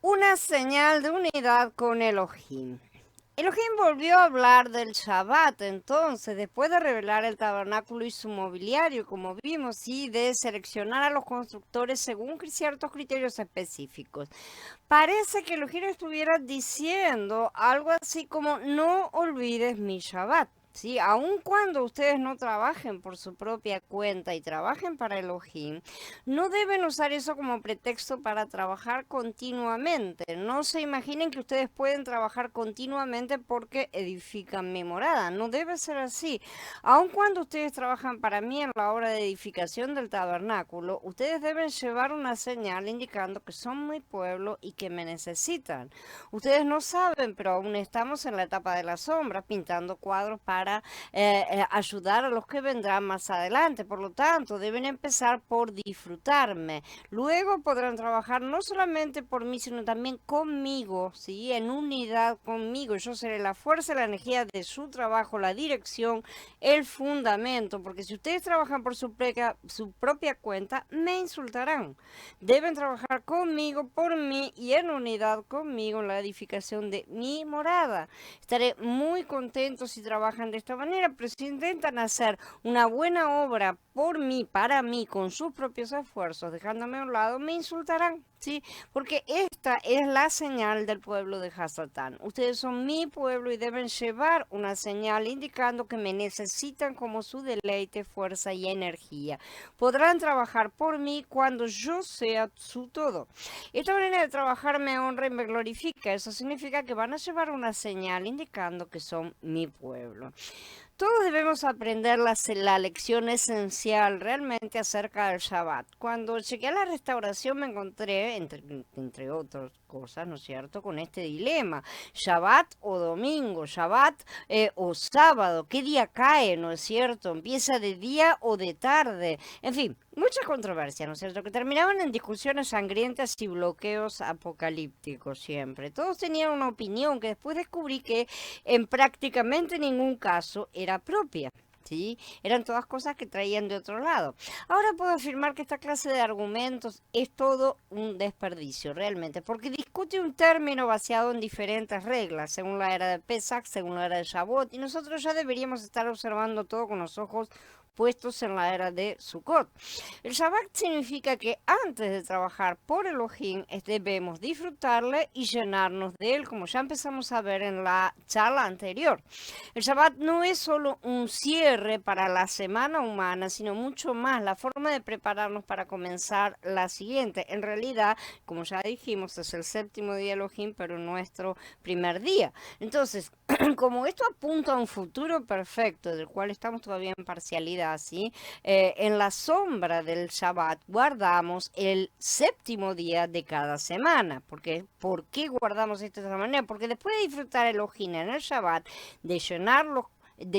Una señal de unidad con Elohim. Elohim volvió a hablar del Shabbat entonces, después de revelar el tabernáculo y su mobiliario, como vimos, y de seleccionar a los constructores según ciertos criterios específicos. Parece que Elohim estuviera diciendo algo así como: no olvides mi Shabbat. Sí, aun cuando ustedes no trabajen por su propia cuenta y trabajen para Elohim, no deben usar eso como pretexto para trabajar continuamente. No se imaginen que ustedes pueden trabajar continuamente porque edifican mi morada. No debe ser así. Aun cuando ustedes trabajan para mí en la obra de edificación del tabernáculo, ustedes deben llevar una señal indicando que son mi pueblo y que me necesitan. Ustedes no saben, pero aún estamos en la etapa de la sombra, pintando cuadros para ayudar a los que vendrán más adelante. Por lo tanto, deben empezar por disfrutarme. Luego podrán trabajar no solamente por mí, sino también conmigo, ¿sí? En unidad conmigo. Yo seré la fuerza, la energía de su trabajo, la dirección, el fundamento. Porque si ustedes trabajan por su propia cuenta, me insultarán. Deben trabajar conmigo, por mí y en unidad conmigo en la edificación de mi morada. Estaré muy contento si trabajan de esta manera, pero si intentan hacer una buena obra por mí, para mí, con sus propios esfuerzos, dejándome a un lado, me insultarán. ¿Sí? Porque esta es la señal del pueblo de Hasatán. Ustedes son mi pueblo y deben llevar una señal indicando que me necesitan como su deleite, fuerza y energía. Podrán trabajar por mí cuando yo sea su todo. Esta manera de trabajar me honra y me glorifica. Eso significa que van a llevar una señal indicando que son mi pueblo. Todos debemos aprender la lección esencial realmente acerca del Shabbat. Cuando llegué a la restauración me encontré, entre otras cosas, ¿no es cierto?, con este dilema: Shabbat o domingo, Shabbat o sábado, ¿qué día cae?, ¿no es cierto?, empieza de día o de tarde, en fin, mucha controversia, ¿no es cierto?, que terminaban en discusiones sangrientas y bloqueos apocalípticos siempre. Todos tenían una opinión que después descubrí que en prácticamente ningún caso era propia. ¿Sí? Eran todas cosas que traían de otro lado. Ahora puedo afirmar que esta clase de argumentos es todo un desperdicio, realmente, porque discute un término basado en diferentes reglas, según la era de Pesach, según la era de Shavuot, y nosotros ya deberíamos estar observando todo con los ojos puestos en la era de Sukkot. El Shabbat significa que antes de trabajar por Elohim debemos disfrutarle y llenarnos de él, como ya empezamos a ver en la charla anterior. El Shabbat no es solo un cierre para la semana humana, sino mucho más, la forma de prepararnos para comenzar la siguiente. En realidad, como ya dijimos, es el séptimo día de Elohim, pero nuestro primer día. Entonces, como esto apunta a un futuro perfecto, del cual estamos todavía en parcialidad, ¿sí? En la sombra del Shabbat guardamos el séptimo día de cada semana. ¿Por qué guardamos esto de esta manera? Porque después de disfrutar el Elohim en el Shabbat, de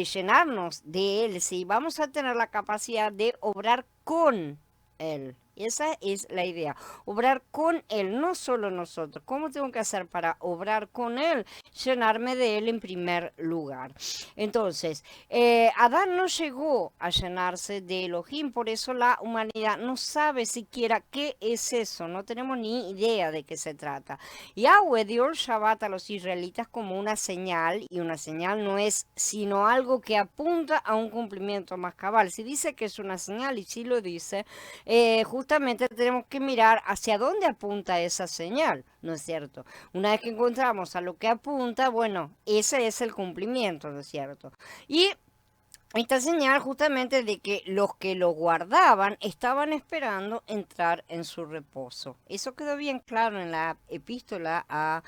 llenarnos de él, sí, vamos a tener la capacidad de obrar con él. Esa es la idea, obrar con él, no solo nosotros. ¿Cómo tengo que hacer para obrar con él? Llenarme de él en primer lugar. Entonces, Adán no llegó a llenarse de Elohim, por eso la humanidad no sabe siquiera qué es eso, no tenemos ni idea de qué se trata. Yahweh dio el Shabbat a los israelitas como una señal, y una señal no es sino algo que apunta a un cumplimiento más cabal. Si dice que es una señal, y si lo dice, justamente tenemos que mirar hacia dónde apunta esa señal, ¿no es cierto? Una vez que encontramos a lo que apunta, bueno, ese es el cumplimiento, ¿no es cierto? Y esta señal justamente de que los que lo guardaban estaban esperando entrar en su reposo. Eso quedó bien claro en la epístola a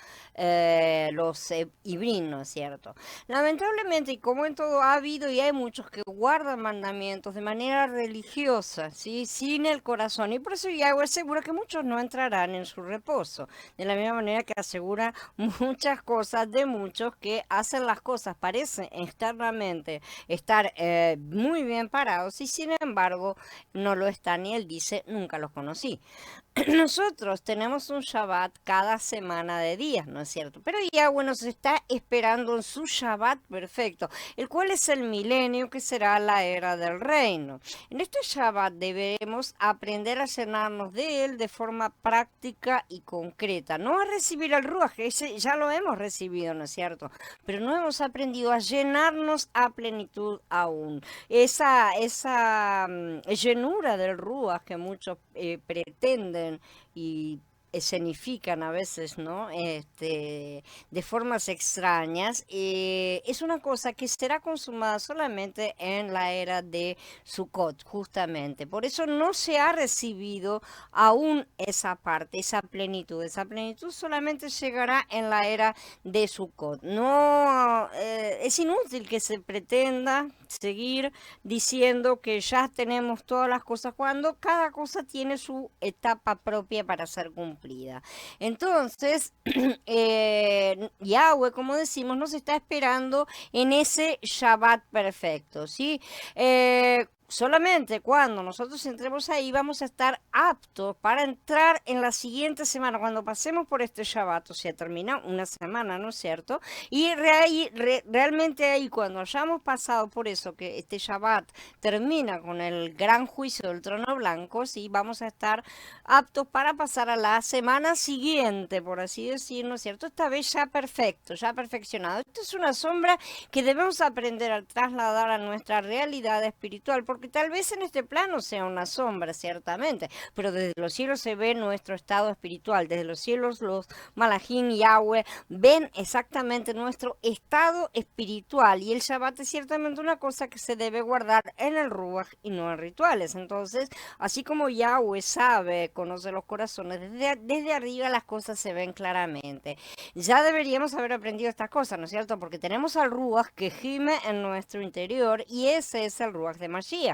los Ibrín, ¿no es cierto? Lamentablemente, y como en todo, ha habido y hay muchos que guardan mandamientos de manera religiosa, ¿sí? Sin el corazón. Y por eso Yahweh asegura que muchos no entrarán en su reposo. De la misma manera que asegura muchas cosas de muchos que hacen las cosas, parecen externamente estar muy bien parados y sin embargo no lo están y él dice, nunca los conocí. Nosotros tenemos un Shabbat cada semana de días, ¿no es cierto? Pero Yahweh nos está esperando en su Shabbat perfecto, el cual es el milenio que será la era del reino. En este Shabbat debemos aprender a llenarnos de él de forma práctica y concreta, no a recibir el Ruach, ese ya lo hemos recibido, ¿no es cierto? Pero no hemos aprendido a llenarnos a plenitud aún. Esa llenura del Ruach que muchos pretenden y escenifican a veces, ¿no? De formas extrañas, es una cosa que será consumada solamente en la era de Sukkot, justamente. Por eso no se ha recibido aún esa parte, esa plenitud. Esa plenitud solamente llegará en la era de Sukkot. No, es inútil que se pretenda seguir diciendo que ya tenemos todas las cosas cuando cada cosa tiene su etapa propia para ser cumplida. Entonces, Yahweh, como decimos, nos está esperando en ese Shabbat perfecto, ¿sí? Solamente cuando nosotros entremos ahí vamos a estar aptos para entrar en la siguiente semana, cuando pasemos por este Shabbat, o sea, termina una semana, ¿no es cierto? Y realmente ahí, cuando hayamos pasado por eso, que este Shabbat termina con el gran juicio del trono blanco, sí, vamos a estar aptos para pasar a la semana siguiente, por así decir, ¿no es cierto? Esta vez ya perfecto, ya perfeccionado. Esto es una sombra que debemos aprender a trasladar a nuestra realidad espiritual, porque tal vez en este plano sea una sombra, ciertamente, pero desde los cielos se ve nuestro estado espiritual, desde los cielos los Malachim y Yahweh ven exactamente nuestro estado espiritual, y el Shabbat es ciertamente una cosa que se debe guardar en el Ruach y no en rituales. Entonces, así como Yahweh sabe, conoce los corazones, desde arriba las cosas se ven claramente. Ya deberíamos haber aprendido estas cosas, ¿no es cierto? Porque tenemos al Ruach que gime en nuestro interior y ese es el Ruach de Mashiach.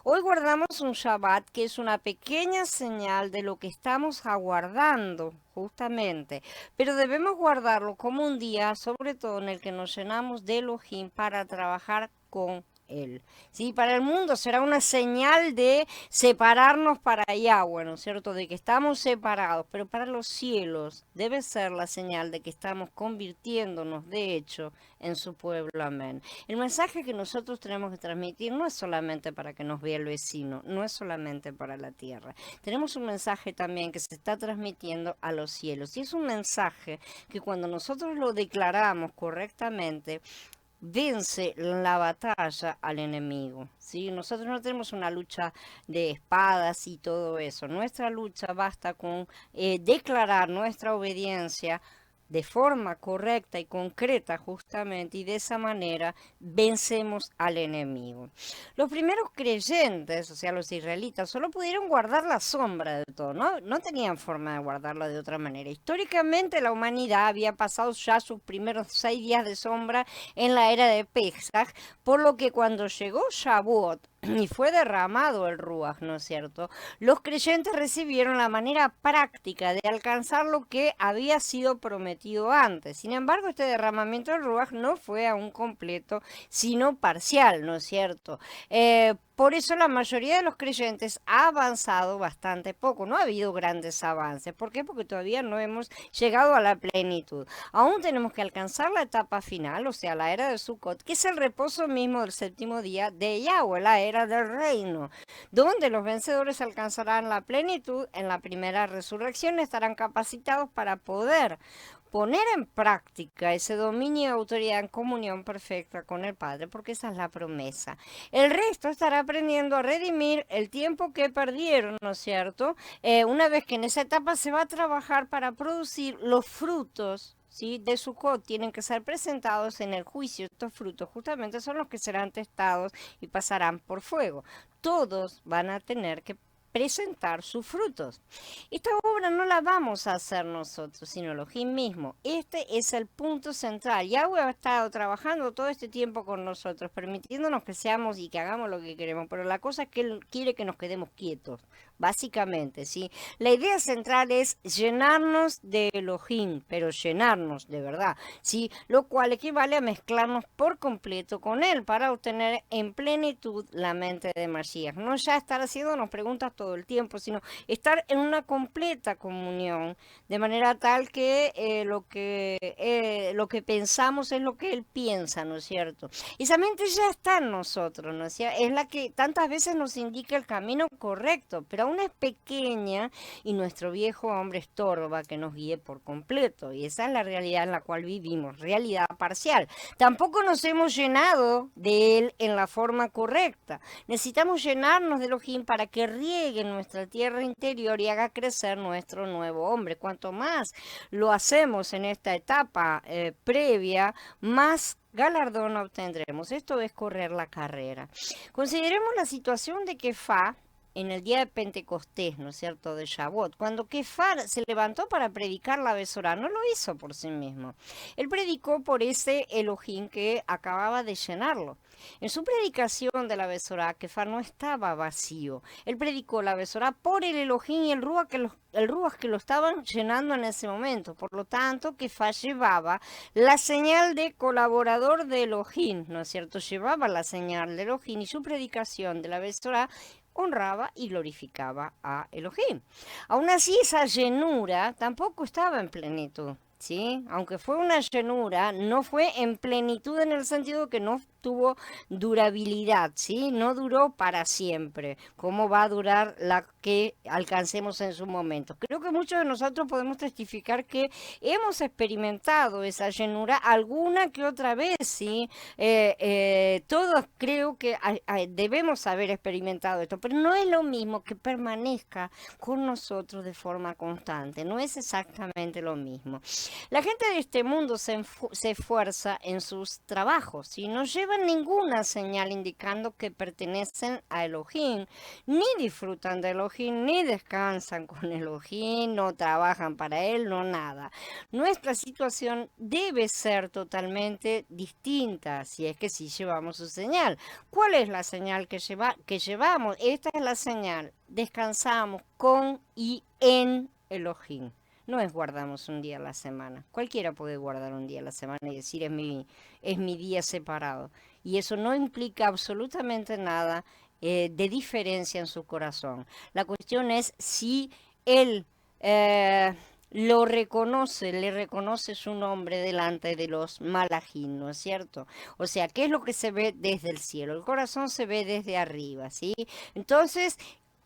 Hoy guardamos un Shabbat que es una pequeña señal de lo que estamos aguardando, justamente. Pero debemos guardarlo como un día, sobre todo en el que nos llenamos de Elohim para trabajar con él. Sí, para el mundo será una señal de separarnos para Yahweh, ¿no es cierto? De que estamos separados, pero para los cielos debe ser la señal de que estamos convirtiéndonos, de hecho, en su pueblo. Amén. El mensaje que nosotros tenemos que transmitir no es solamente para que nos vea el vecino, no es solamente para la tierra. Tenemos un mensaje también que se está transmitiendo a los cielos, y es un mensaje que cuando nosotros lo declaramos correctamente, vence la batalla al enemigo, ¿sí? Nosotros no tenemos una lucha de espadas y todo eso. Nuestra lucha basta con declarar nuestra obediencia de forma correcta y concreta, justamente, y de esa manera vencemos al enemigo. Los primeros creyentes, o sea, los israelitas, solo pudieron guardar la sombra de todo, no tenían forma de guardarla de otra manera. Históricamente la humanidad había pasado ya sus primeros 6 días de sombra en la era de Pesach, por lo que cuando llegó Shavuot y fue derramado el Ruach, ¿no es cierto? Los creyentes recibieron la manera práctica de alcanzar lo que había sido prometido antes. Sin embargo, este derramamiento del Ruach no fue aún completo, sino parcial, ¿no es cierto? Por eso la mayoría de los creyentes ha avanzado bastante poco, no ha habido grandes avances. ¿Por qué? Porque todavía no hemos llegado a la plenitud. Aún tenemos que alcanzar la etapa final, o sea, la era de Sukkot, que es el reposo mismo del séptimo día de Yahweh, la era del reino, donde los vencedores alcanzarán la plenitud en la primera resurrección, estarán capacitados para poder poner en práctica ese dominio y autoridad en comunión perfecta con el Padre, porque esa es la promesa. El resto estará aprendiendo a redimir el tiempo que perdieron, ¿no es cierto? Una vez que en esa etapa se va a trabajar para producir los frutos, ¿sí?, de Sukkot, tienen que ser presentados en el juicio. Estos frutos justamente son los que serán testados y pasarán por fuego. Todos van a tener que presentar sus frutos. Esta obra no la vamos a hacer nosotros, sino Elohim mismo. Este es el punto central. Yahweh ha estado trabajando todo este tiempo con nosotros, permitiéndonos que seamos y que hagamos lo que queremos, pero la cosa es que Él quiere que nos quedemos quietos. básicamente, ¿sí? La idea central es llenarnos de Elohim, pero llenarnos de verdad, ¿sí? Lo cual equivale a mezclarnos por completo con Él para obtener en plenitud la mente de Mashiach. No ya estar haciéndonos preguntas todo el tiempo, sino estar en una completa comunión, de manera tal que lo que pensamos es lo que Él piensa, ¿no es cierto? Esa mente ya está en nosotros, ¿no es cierto? Es la que tantas veces nos indica el camino correcto, pero aún es pequeña y nuestro viejo hombre estorba que nos guíe por completo. Y esa es la realidad en la cual vivimos, realidad parcial. Tampoco nos hemos llenado de él en la forma correcta. Necesitamos llenarnos de Elohim para que riegue nuestra tierra interior y haga crecer nuestro nuevo hombre. Cuanto más lo hacemos en esta etapa previa, más galardón obtendremos. Esto es correr la carrera. Consideremos la situación de Kefá en el día de Pentecostés, ¿no es cierto?, de Shavuot, cuando Kefar se levantó para predicar la Besorá, no lo hizo por sí mismo. Él predicó por ese Elohim que acababa de llenarlo. En su predicación de la Besorá, Kefar no estaba vacío. Él predicó la Besorá por el Elohim y el Ruach que lo estaban llenando en ese momento. Por lo tanto, Kefar llevaba la señal de colaborador de Elohim, ¿no es cierto? Llevaba la señal de Elohim y su predicación de la Besorá honraba y glorificaba a Elohim. Aún así, esa llenura tampoco estaba en plenitud, ¿sí? Aunque fue una llenura, no fue en plenitud en el sentido que no tuvo durabilidad, ¿sí? No duró para siempre. ¿Cómo va a durar la que alcancemos en su momento? Creo que muchos de nosotros podemos testificar que hemos experimentado esa llenura alguna que otra vez, ¿sí? Todos creo que debemos haber experimentado esto, pero no es lo mismo que permanezca con nosotros de forma constante, no es exactamente lo mismo. La gente de este mundo se esfuerza en sus trabajos y no llevan ninguna señal indicando que pertenecen a Elohim, ni disfrutan de Elohim, ni descansan con Elohim, no trabajan para él, no nada. Nuestra situación debe ser totalmente distinta si es que sí llevamos su señal. ¿Cuál es la señal que llevamos? Esta es la señal. Descansamos con y en Elohim. No es guardamos un día a la semana. Cualquiera puede guardar un día a la semana y decir es mi día separado. Y eso no implica absolutamente nada de diferencia en su corazón. La cuestión es si él lo reconoce, le reconoce su nombre delante de los malajim, ¿no es cierto? O sea, ¿qué es lo que se ve desde el cielo? El corazón se ve desde arriba, ¿sí? Entonces,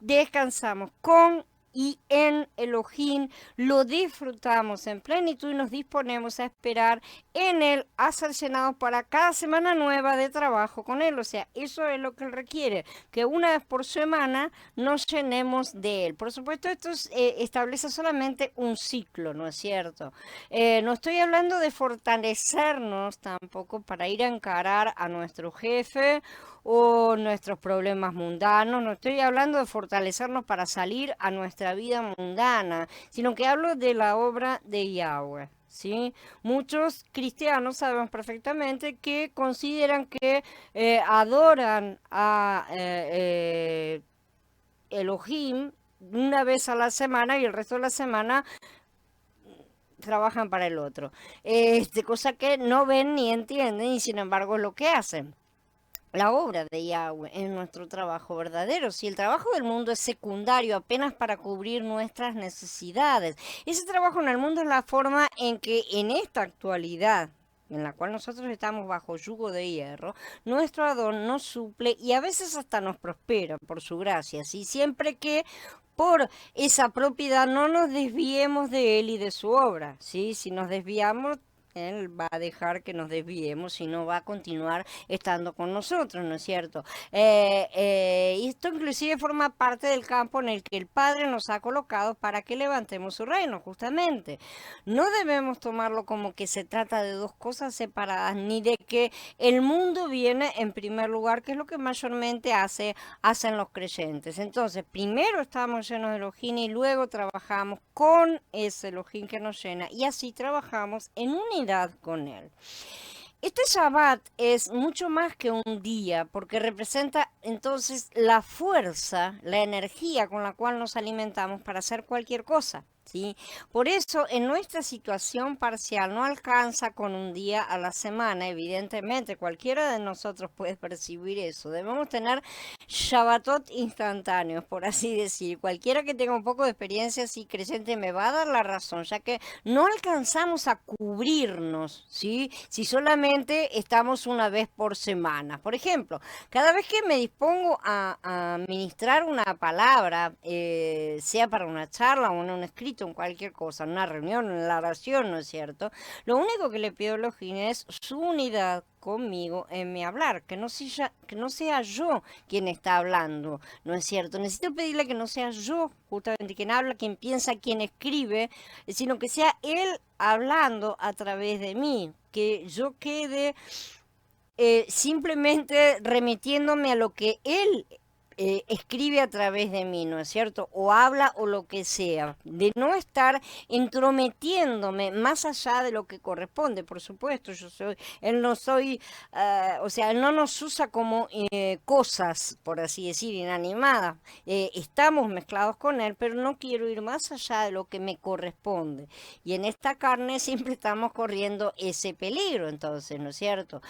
descansamos con y en Elohim, lo disfrutamos en plenitud y nos disponemos a esperar en Él a ser llenados para cada semana nueva de trabajo con Él. O sea, eso es lo que Él requiere, que una vez por semana nos llenemos de Él. Por supuesto, esto establece solamente un ciclo, ¿no es cierto? No estoy hablando de fortalecernos tampoco para ir a encarar a nuestro jefe o nuestros problemas mundanos. No estoy hablando de fortalecernos para salir a nuestra vida mundana, sino que hablo de la obra de Yahweh. ¿Sí? Muchos cristianos sabemos perfectamente que consideran que adoran a Elohim una vez a la semana y el resto de la semana trabajan para el otro. Cosa que no ven ni entienden y sin embargo es lo que hacen. La obra de Yahweh es nuestro trabajo verdadero. Si el trabajo del mundo es secundario apenas para cubrir nuestras necesidades, ese trabajo en el mundo es la forma en que en esta actualidad, en la cual nosotros estamos bajo yugo de hierro, nuestro Adón nos suple y a veces hasta nos prospera por su gracia, ¿sí? Siempre que por esa propiedad no nos desviemos de él y de su obra, ¿sí? Si nos desviamos, él va a dejar que nos desviemos y no va a continuar estando con nosotros, ¿no es cierto? Y esto inclusive forma parte del campo en el que el Padre nos ha colocado para que levantemos su reino, justamente. No debemos tomarlo como que se trata de dos cosas separadas, ni de que el mundo viene en primer lugar, que es lo que mayormente hacen los creyentes. Entonces, primero estamos llenos de Elohim y luego trabajamos con ese Elohim que nos llena y así trabajamos en unidad con él. Este Shabbat es mucho más que un día, porque representa entonces la fuerza, la energía con la cual nos alimentamos para hacer cualquier cosa. ¿Sí? Por eso, en nuestra situación parcial no alcanza con un día a la semana, evidentemente, cualquiera de nosotros puede percibir eso. Debemos tener Shabbatot instantáneos, por así decir. Cualquiera que tenga un poco de experiencia así creyente me va a dar la razón, ya que no alcanzamos a cubrirnos, ¿sí? Si solamente estamos una vez por semana. Por ejemplo, cada vez que me dispongo a ministrar una palabra, sea para una charla o en un escrito, en cualquier cosa, en una reunión, en la oración, ¿no es cierto? Lo único que le pido a los es su unidad conmigo en mi hablar, que no sea yo quien está hablando, ¿no es cierto? Necesito pedirle que no sea yo justamente quien habla, quien piensa, quien escribe, sino que sea él hablando a través de mí, que yo quede simplemente remitiéndome a lo que él escribe a través de mí, ¿no es cierto? O habla o lo que sea, de no estar entrometiéndome más allá de lo que corresponde, por supuesto, él no soy, o sea, él no nos usa como cosas, por así decir, inanimadas. Estamos mezclados con él, pero no quiero ir más allá de lo que me corresponde. Y en esta carne siempre estamos corriendo ese peligro, entonces, ¿no es cierto?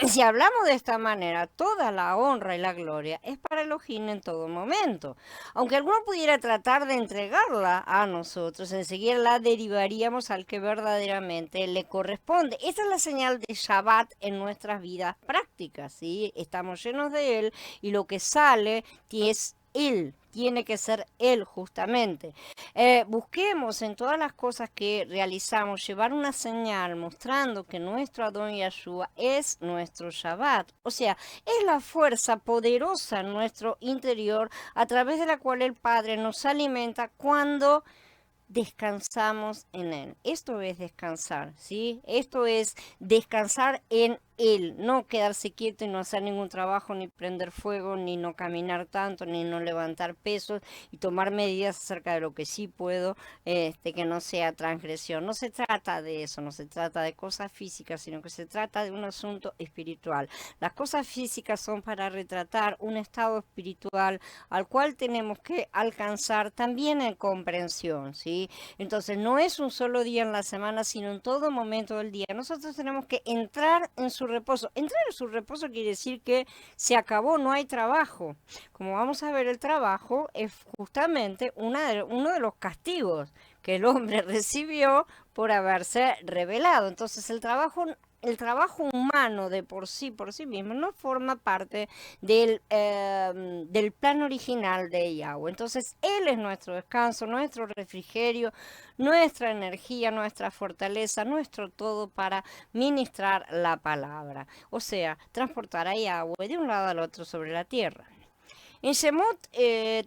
Si hablamos de esta manera, toda la honra y la gloria es para Elohim en todo momento. Aunque alguno pudiera tratar de entregarla a nosotros, enseguida la derivaríamos al que verdaderamente le corresponde. Esta es la señal de Shabbat en nuestras vidas prácticas, ¿sí? Estamos llenos de él y lo que sale es él. Tiene que ser él justamente. Busquemos en todas las cosas que realizamos llevar una señal mostrando que nuestro Adón Yahshua es nuestro Shabbat. O sea, es la fuerza poderosa en nuestro interior a través de la cual el Padre nos alimenta cuando descansamos en Él. Esto es descansar, ¿sí? Esto es descansar en Él, no quedarse quieto y no hacer ningún trabajo, ni prender fuego, ni no caminar tanto, ni no levantar pesos y tomar medidas acerca de lo que sí puedo, que no sea transgresión. No se trata de eso, no se trata de cosas físicas, sino que se trata de un asunto espiritual. Las cosas físicas son para retratar un estado espiritual al cual tenemos que alcanzar también en comprensión, ¿sí? Entonces no es un solo día en la semana, sino en todo momento del día. Nosotros tenemos que entrar en su reposo. Entrar en su reposo quiere decir que se acabó, no hay trabajo. Como vamos a ver, el trabajo es justamente uno de los castigos que el hombre recibió por haberse rebelado. Entonces el trabajo humano de por sí mismo, no forma parte del plan original de Yahweh. Entonces, Él es nuestro descanso, nuestro refrigerio, nuestra energía, nuestra fortaleza, nuestro todo para ministrar la palabra. O sea, transportar a Yahweh de un lado al otro sobre la tierra. En Shemot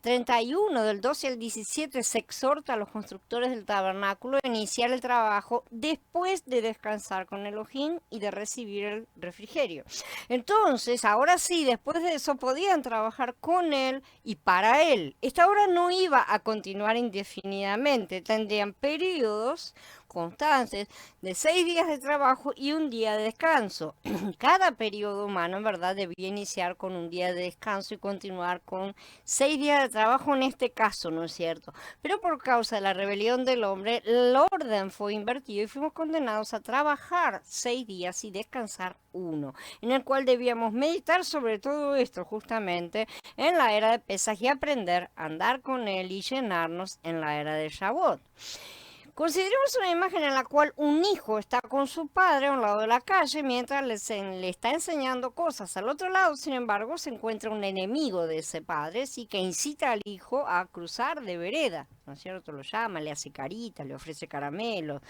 31, del 12 al 17, se exhorta a los constructores del tabernáculo a iniciar el trabajo después de descansar con Elohim y de recibir el refrigerio. Entonces, ahora sí, después de eso podían trabajar con él y para él. Esta obra no iba a continuar indefinidamente, tendrían periodos constantes de 6 días de trabajo y un día de descanso. Cada periodo humano, en verdad, debía iniciar con un día de descanso y continuar con 6 días de trabajo en este caso, ¿no es cierto? Pero por causa de la rebelión del hombre, el orden fue invertido y fuimos condenados a trabajar 6 días y descansar uno, en el cual debíamos meditar sobre todo esto justamente en la era de Pesaj y aprender a andar con él y llenarnos en la era de Shavuot. Consideremos una imagen en la cual un hijo está con su padre a un lado de la calle mientras le está enseñando cosas. Al otro lado, sin embargo, se encuentra un enemigo de ese padre, sí, que incita al hijo a cruzar de vereda, ¿no es cierto? Lo llama, le hace carita, le ofrece caramelo,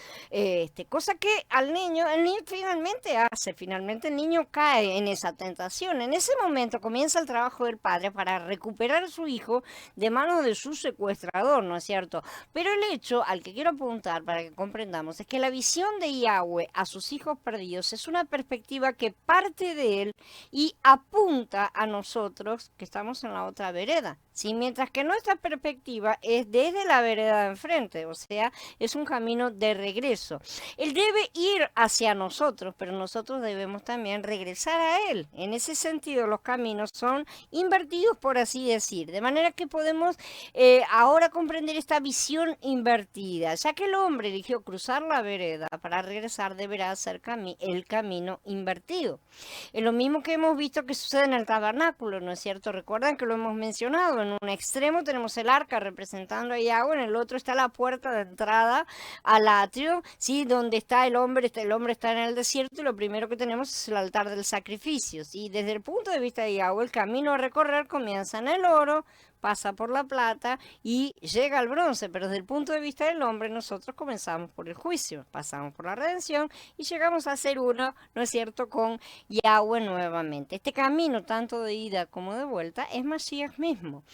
cosa que el niño finalmente el niño cae en esa tentación. En ese momento comienza el trabajo del padre para recuperar a su hijo de manos de su secuestrador, ¿no es cierto? Pero el hecho al que quiero apuntar para que comprendamos es que la visión de Yahweh a sus hijos perdidos es una perspectiva que parte de él y apunta a nosotros que estamos en la otra vereda. ¿sí? Mientras que nuestra perspectiva es desde la vereda de enfrente, o sea, es un camino de regreso. Él debe ir hacia nosotros, pero nosotros debemos también regresar a Él. En ese sentido, los caminos son invertidos, por así decir, de manera que podemos ahora comprender esta visión invertida. Ya que el hombre eligió cruzar la vereda para regresar, deberá hacer el camino invertido. Es lo mismo que hemos visto que sucede en el tabernáculo, ¿no es cierto? Recuerdan que lo hemos mencionado. En un extremo tenemos el arca representando a Yahweh, en el otro está la puerta de entrada al atrio, ¿sí? Donde está el hombre está en el desierto y lo primero que tenemos es el altar del sacrificio, ¿sí? Desde el punto de vista de Yahweh, el camino a recorrer comienza en el oro, pasa por la plata y llega al bronce, pero desde el punto de vista del hombre nosotros comenzamos por el juicio, pasamos por la redención y llegamos a ser uno, ¿no es cierto?, con Yahweh nuevamente. Este camino, tanto de ida como de vuelta, es Mashiach mismo.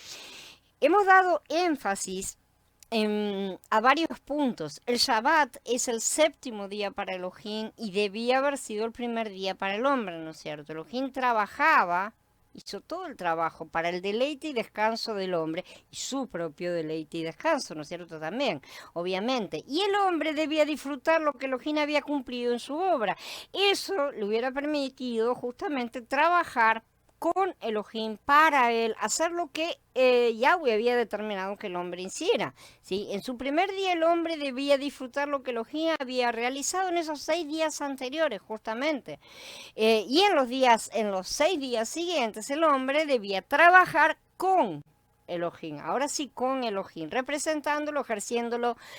Hemos dado énfasis a varios puntos. El Shabbat es el séptimo día para Elohim y debía haber sido el primer día para el hombre, ¿no es cierto? Elohim trabajaba, hizo todo el trabajo para el deleite y descanso del hombre y su propio deleite y descanso, ¿no es cierto? También, obviamente. Y el hombre debía disfrutar lo que Elohim había cumplido en su obra. Eso le hubiera permitido justamente trabajar con Elohim para él, hacer lo que Yahweh había determinado que el hombre hiciera, ¿sí? En su primer día el hombre debía disfrutar lo que Elohim había realizado en esos 6 días anteriores, justamente. Y en los 6 días siguientes, el hombre debía trabajar con Elohim, ahora sí con Elohim, representándolo,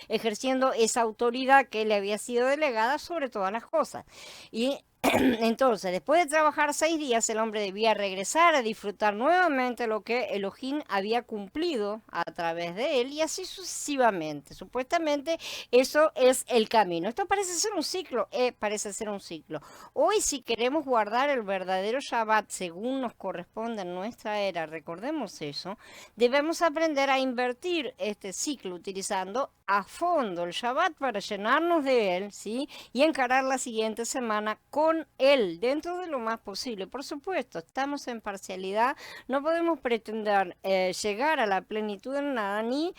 ejerciendo esa autoridad que le había sido delegada sobre todas las cosas. Y entonces, después de trabajar 6 días, el hombre debía regresar a disfrutar nuevamente lo que Elohim había cumplido a través de él y así sucesivamente. Supuestamente eso es el camino. Esto parece ser un ciclo, parece ser un ciclo. Hoy, si queremos guardar el verdadero Shabbat según nos corresponde en nuestra era, recordemos eso, debemos aprender a invertir este ciclo utilizando a fondo el Shabbat para llenarnos de él, ¿sí? Y encarar la siguiente semana con él, dentro de lo más posible. Por supuesto, estamos en parcialidad, no podemos pretender llegar a la plenitud en nada, ni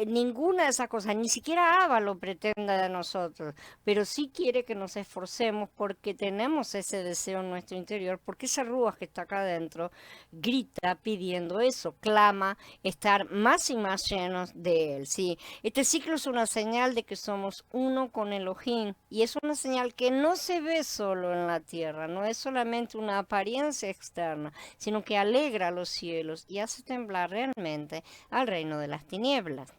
ninguna de esas cosas, ni siquiera Abba lo pretenda de nosotros, pero sí quiere que nos esforcemos porque tenemos ese deseo en nuestro interior, porque esa rúa que está acá adentro grita pidiendo eso, clama estar más y más llenos de él, ¿sí? Este ciclo es una señal de que somos uno con Elohim y es una señal que no se ve solo en la tierra, no es solamente una apariencia externa, sino que alegra a los cielos y hace temblar realmente al reino de las tinieblas.